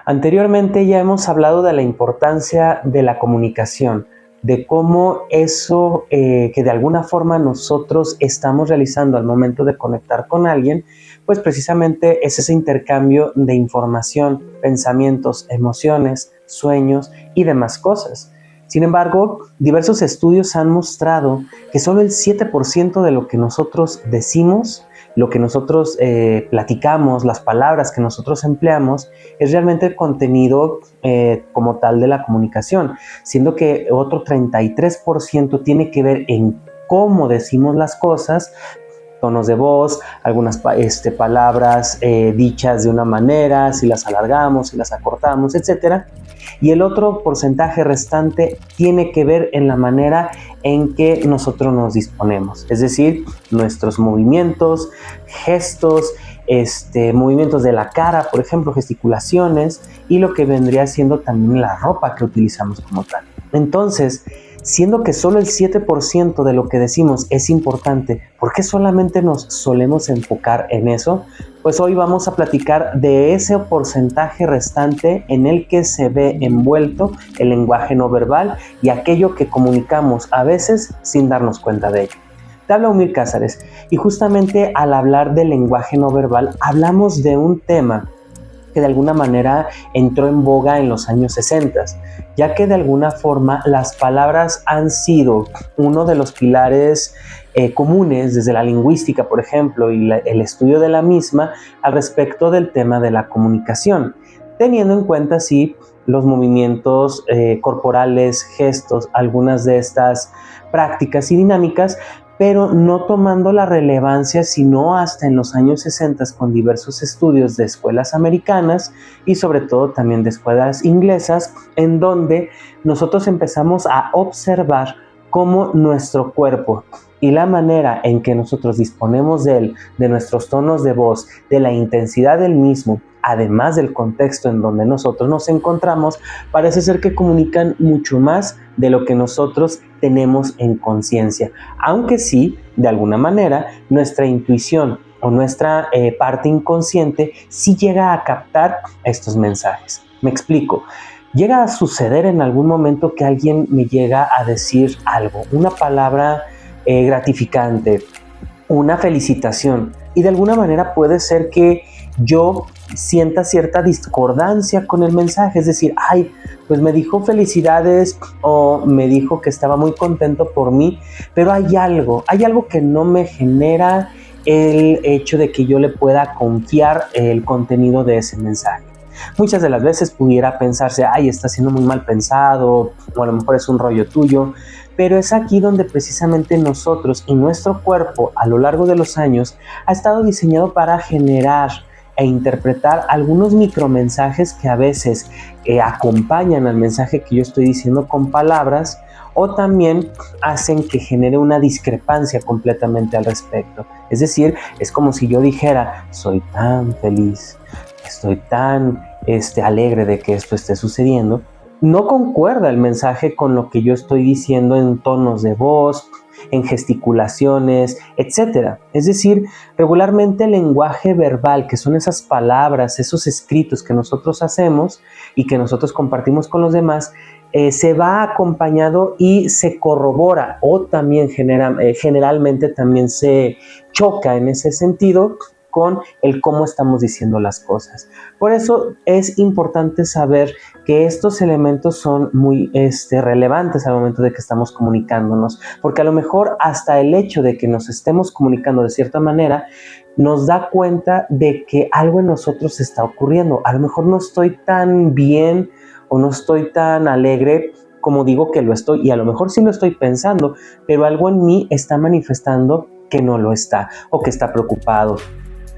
Anteriormente ya hemos hablado de la importancia de la comunicación, de cómo eso que de alguna forma nosotros estamos realizando al momento de conectar con alguien, pues precisamente es ese intercambio de información, pensamientos, emociones, sueños y demás cosas. Sin embargo, diversos estudios han mostrado que solo el 7% de lo que nosotros decimos, lo que nosotros platicamos, las palabras que nosotros empleamos, es realmente el contenido como tal de la comunicación, siendo que otro 33% tiene que ver en cómo decimos las cosas, tonos de voz, algunas palabras dichas de una manera, si las alargamos, si las acortamos, etcétera. Y el otro porcentaje restante tiene que ver en la manera en que nosotros nos disponemos, es decir, nuestros movimientos, gestos, movimientos de la cara, por ejemplo, gesticulaciones, y lo que vendría siendo también la ropa que utilizamos como tal. Entonces, siendo que solo el 7% de lo que decimos es importante, ¿por qué solamente nos solemos enfocar en eso? Pues hoy vamos a platicar de ese porcentaje restante en el que se ve envuelto el lenguaje no verbal y aquello que comunicamos a veces sin darnos cuenta de ello. Te habla Umir Cázares y justamente al hablar del lenguaje no verbal hablamos de un tema que de alguna manera entró en boga en los años 60, ya que de alguna forma las palabras han sido uno de los pilares comunes desde la lingüística, por ejemplo, y el estudio de la misma al respecto del tema de la comunicación, teniendo en cuenta sí los movimientos corporales, gestos, algunas de estas prácticas y dinámicas, pero no tomando la relevancia sino hasta en los años 60 con diversos estudios de escuelas americanas y sobre todo también de escuelas inglesas, en donde nosotros empezamos a observar cómo nuestro cuerpo y la manera en que nosotros disponemos de él, de nuestros tonos de voz, de la intensidad del mismo, además del contexto en donde nosotros nos encontramos, parece ser que comunican mucho más de lo que nosotros tenemos en conciencia, aunque sí, de alguna manera, nuestra intuición o nuestra parte inconsciente sí llega a captar estos mensajes. Me explico. Llega a suceder en algún momento que alguien me llega a decir algo, una palabra gratificante, una felicitación, y de alguna manera puede ser que yo sienta cierta discordancia con el mensaje, es decir, ay, pues me dijo felicidades o me dijo que estaba muy contento por mí, pero hay algo que no me genera el hecho de que yo le pueda confiar el contenido de ese mensaje. Muchas de las veces pudiera pensarse, ay, está siendo muy mal pensado, o a lo mejor es un rollo tuyo, pero es aquí donde precisamente nosotros y nuestro cuerpo a lo largo de los años ha estado diseñado para generar e interpretar algunos micromensajes que a veces acompañan al mensaje que yo estoy diciendo con palabras, o también hacen que genere una discrepancia completamente al respecto. Es decir, es como si yo dijera, soy tan feliz, estoy tan alegre de que esto esté sucediendo. No concuerda el mensaje con lo que yo estoy diciendo en tonos de voz, en gesticulaciones, etc. Es decir, regularmente el lenguaje verbal, que son esas palabras, esos escritos que nosotros hacemos y que nosotros compartimos con los demás, se va acompañado y se corrobora o también generalmente también se choca en ese sentido con el cómo estamos diciendo las cosas. Por eso es importante saber que estos elementos son muy relevantes al momento de que estamos comunicándonos, porque a lo mejor hasta el hecho de que nos estemos comunicando de cierta manera nos da cuenta de que algo en nosotros está ocurriendo. A lo mejor no estoy tan bien o no estoy tan alegre como digo que lo estoy, y a lo mejor sí lo estoy pensando, pero algo en mí está manifestando que no lo está, o que está preocupado,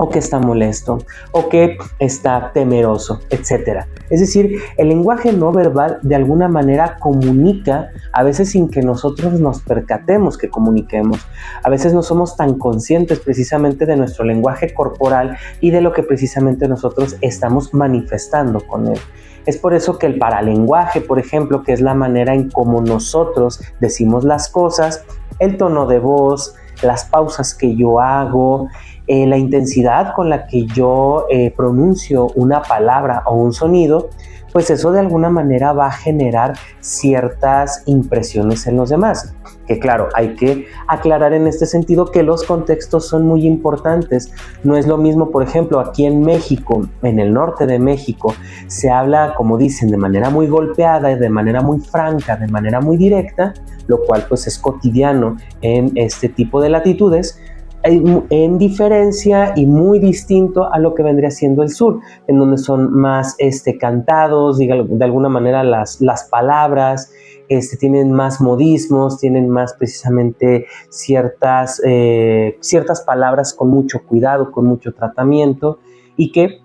o que está molesto, o que está temeroso, etc. Es decir, el lenguaje no verbal de alguna manera comunica, a veces sin que nosotros nos percatemos que comuniquemos. A veces no somos tan conscientes precisamente de nuestro lenguaje corporal y de lo que precisamente nosotros estamos manifestando con él. Es por eso que el paralenguaje, por ejemplo, que es la manera en cómo nosotros decimos las cosas, el tono de voz, las pausas que yo hago, la intensidad con la que yo pronuncio una palabra o un sonido, pues eso de alguna manera va a generar ciertas impresiones en los demás. Que claro, hay que aclarar en este sentido que los contextos son muy importantes. No es lo mismo, por ejemplo, aquí en México, en el norte de México, se habla, como dicen, de manera muy golpeada, de manera muy franca, de manera muy directa, lo cual pues es cotidiano en este tipo de latitudes, en diferencia y muy distinto a lo que vendría siendo el sur, en donde son más cantados, de alguna manera las palabras, tienen más modismos, tienen más precisamente ciertas palabras con mucho cuidado, con mucho tratamiento, y que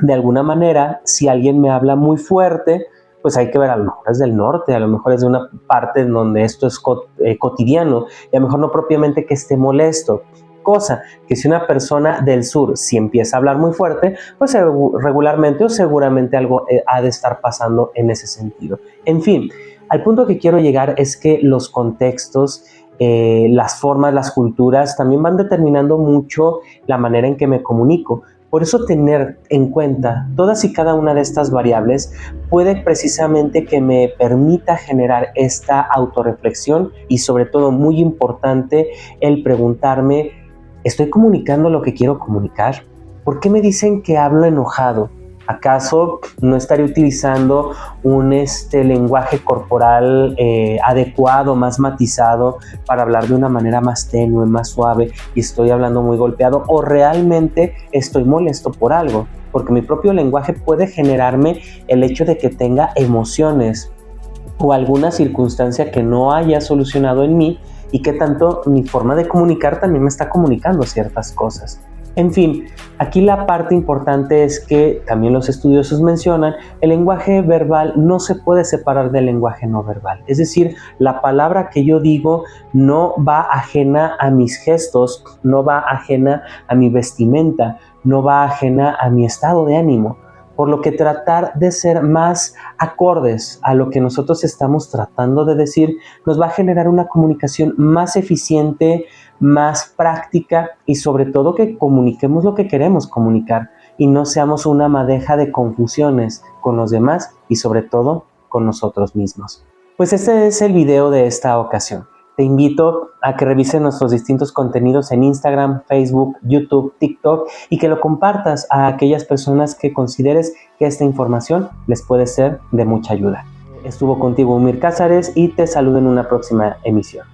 de alguna manera, si alguien me habla muy fuerte, pues hay que ver, a lo mejor es del norte, a lo mejor es de una parte en donde esto es cotidiano, y a lo mejor no propiamente que esté molesto. Cosa que si una persona del sur, si empieza a hablar muy fuerte, pues regularmente o seguramente algo ha de estar pasando en ese sentido. En fin, al punto que quiero llegar es que los contextos, las formas, las culturas también van determinando mucho la manera en que me comunico. Por eso tener en cuenta todas y cada una de estas variables puede precisamente que me permita generar esta autorreflexión y sobre todo muy importante el preguntarme, ¿estoy comunicando lo que quiero comunicar? ¿Por qué me dicen que hablo enojado? ¿Acaso no estaré utilizando un lenguaje corporal adecuado, más matizado, para hablar de una manera más tenue, más suave, y estoy hablando muy golpeado? ¿O realmente estoy molesto por algo? Porque mi propio lenguaje puede generarme el hecho de que tenga emociones o alguna circunstancia que no haya solucionado en mí, y que tanto mi forma de comunicar también me está comunicando ciertas cosas. En fin, aquí la parte importante es que también los estudiosos mencionan, el lenguaje verbal no se puede separar del lenguaje no verbal. Es decir, la palabra que yo digo no va ajena a mis gestos, no va ajena a mi vestimenta, no va ajena a mi estado de ánimo. Por lo que tratar de ser más acordes a lo que nosotros estamos tratando de decir nos va a generar una comunicación más eficiente, más práctica, y sobre todo que comuniquemos lo que queremos comunicar y no seamos una madeja de confusiones con los demás y sobre todo con nosotros mismos. Pues este es el video de esta ocasión. Te invito a que revises nuestros distintos contenidos en Instagram, Facebook, YouTube, TikTok, y que lo compartas a aquellas personas que consideres que esta información les puede ser de mucha ayuda. Estuvo contigo Umir Cázares y te saludo en una próxima emisión.